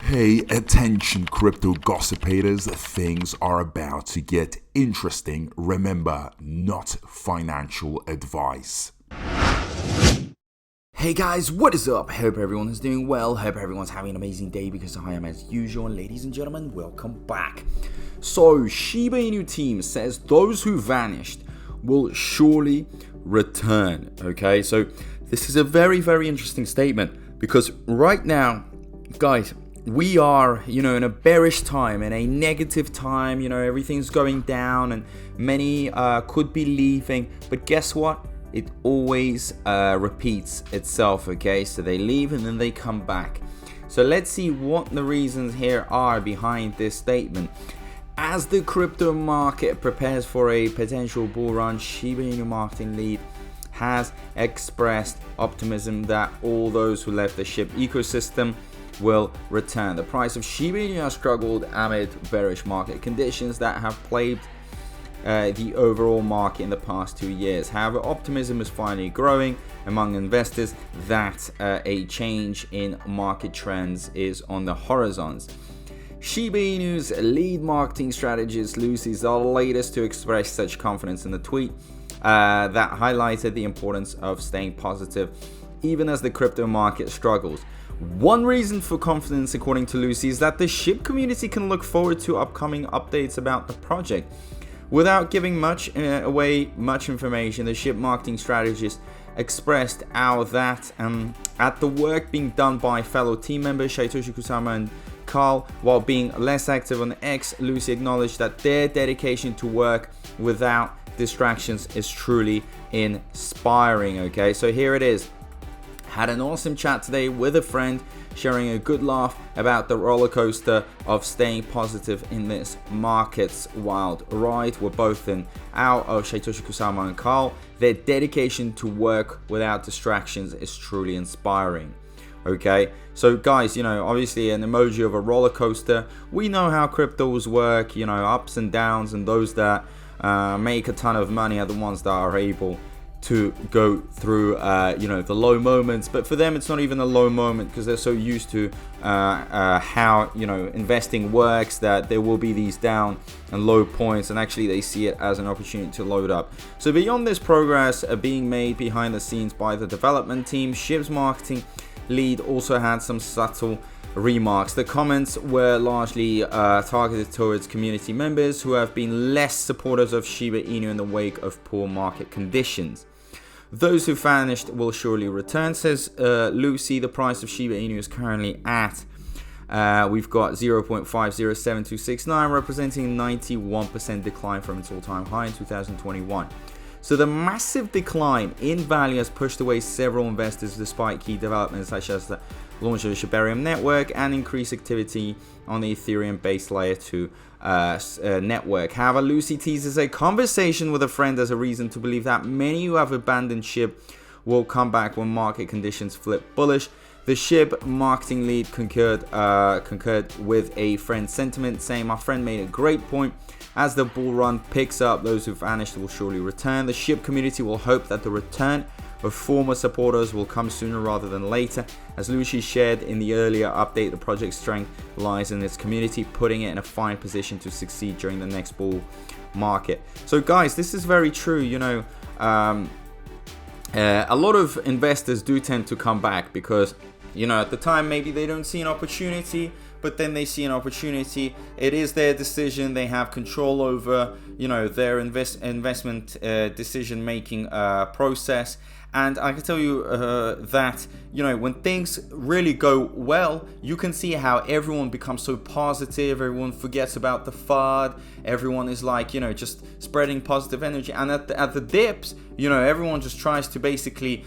Hey, attention crypto gossipators, things are about to get interesting. Remember, not financial advice. Hey guys, what is up? Hope everyone is doing well. Hope everyone's having an amazing day because I am as usual. And ladies and gentlemen, welcome back. So, Shiba Inu team says those who vanished will surely return. Okay, so this is a very, very interesting statement because right now, guys, we are, in a bearish time, in a negative time, everything's going down and many could be leaving. But guess what? It always repeats itself, okay? So they leave and then they come back. So let's see what the reasons here are behind this statement. As the crypto market prepares for a potential bull run, Shiba Inu marketing lead has expressed optimism that all those who left the SHIB ecosystem will return. The price of Shiba Inu has struggled amid bearish market conditions that have plagued the overall market in the past 2 years. However, optimism is finally growing among investors that a change in market trends is on the horizons. Shiba Inu's lead marketing strategist Lucie is the latest to express such confidence in the tweet that highlighted the importance of staying positive even as the crypto market struggles. One reason for confidence, according to Lucie, is that the SHIB community can look forward to upcoming updates about the project. Without giving much information, the SHIB marketing strategist expressed that at the work being done by fellow team members Satoshi Kusama and Carl, while being less active on X, Lucie acknowledged that their dedication to work without distractions is truly inspiring. Okay, so here it is. Had an awesome chat today with a friend, sharing a good laugh about the roller coaster of staying positive in this market's wild ride. We're both in awe of Satoshi Kusama and Carl. Their dedication to work without distractions is truly inspiring. Okay, so guys, obviously an emoji of a roller coaster. We know how cryptos work, ups and downs, and those that make a ton of money are the ones that are able to go through the low moments. But for them it's not even a low moment because they're so used to how investing works, that there will be these down and low points, and actually they see it as an opportunity to load up. So beyond this progress being made behind the scenes by the development team, SHIB's marketing lead also had some subtle remarks. The comments were largely targeted towards community members who have been less supporters of Shiba Inu in the wake of poor market conditions. Those who vanished will surely return, says Lucie. The price of Shiba Inu is currently at we've got 0.507269, representing 91% decline from its all-time high in 2021. So the massive decline in value has pushed away several investors despite key developments such as the launch of the Shibarium network and increased activity on the Ethereum-based layer 2 network. However, Lucie teases a conversation with a friend as a reason to believe that many who have abandoned SHIB will come back when market conditions flip bullish. The SHIB marketing lead concurred with a friend's sentiment, saying, "My friend made a great point. As the bull run picks up, those who vanished will surely return. The SHIB community will hope that the return of former supporters will come sooner rather than later. As Lucie shared in the earlier update, the project's strength lies in its community, putting it in a fine position to succeed during the next bull market." So guys, this is very true. A lot of investors do tend to come back because at the time maybe they don't see an opportunity, but then they see an opportunity. It is their decision. They have control over their investment decision making process. And I can tell you that when things really go well, you can see how everyone becomes so positive. Everyone forgets about the FUD. Everyone is like just spreading positive energy. And at the dips, everyone just tries to basically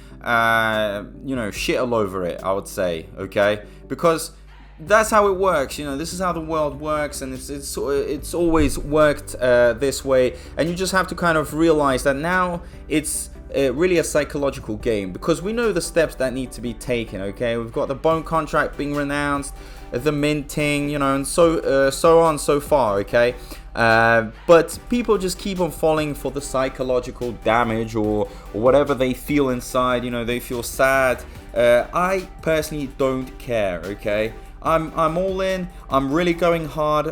shit all over it, I would say. Okay, because that's how it works. This is how the world works, and it's always worked this way. And you just have to kind of realize that now it's really a psychological game, because we know the steps that need to be taken. Okay, we've got the bone contract being renounced, the minting, and so on so far. Okay, but people just keep on falling for the psychological damage or whatever they feel inside. They feel sad. I personally don't care. Okay, I'm all in. I'm really going hard.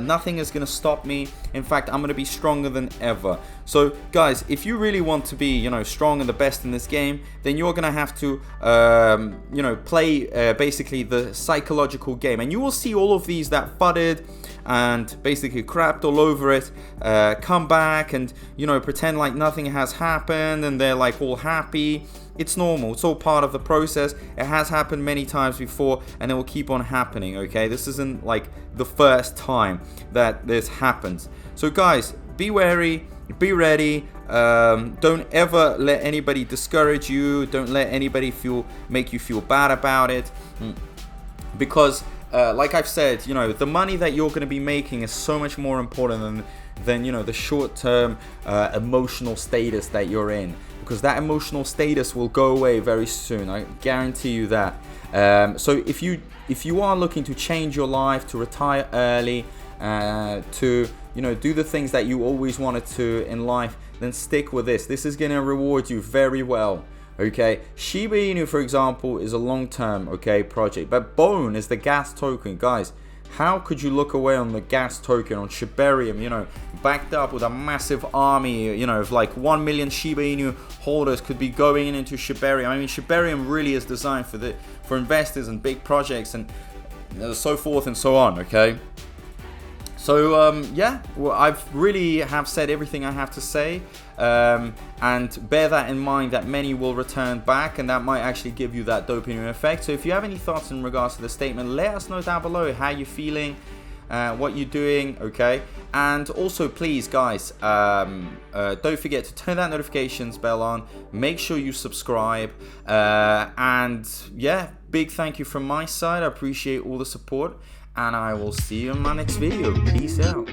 Nothing is gonna stop me. In fact, I'm gonna be stronger than ever. So guys, if you really want to be, you know, strong and the best in this game, then you're gonna have to, you know, play basically the psychological game. And you will see all of these that fudded and basically crapped all over it, come back and, you know, pretend like nothing has happened and they're like all happy. It's normal. It's all part of the process. It has happened many times before and it will keep on happening, okay? This isn't like the first time that this happens. So guys, be wary, be ready. Don't ever let anybody discourage you. Don't let anybody make you feel bad about it. Because like I've said, you know, the money that you're going to be making is so much more important than you know, the short-term emotional status that you're in, because that emotional status will go away very soon. I guarantee you that. So if you are looking to change your life, to retire early, to, you know, do the things that you always wanted to in life, then stick with this. This is going to reward you very well. Okay, Shiba Inu, for example, is a long-term, okay, project, but BONE is the gas token. Guys, how could you look away on the gas token, on Shibarium, you know, backed up with a massive army, you know, of like 1 million Shiba Inu holders could be going into Shibarium. I mean, Shibarium really is designed for investors and big projects and so forth and so on, okay? So yeah, well, I've really have said everything I have to say, and bear that in mind that many will return back, and that might actually give you that dopamine effect. So if you have any thoughts in regards to the statement, let us know down below how you're feeling, what you're doing, okay? And also, please guys, don't forget to turn that notifications bell on, make sure you subscribe, and yeah, big thank you from my side. I appreciate all the support, and I will see you in my next video. Peace out.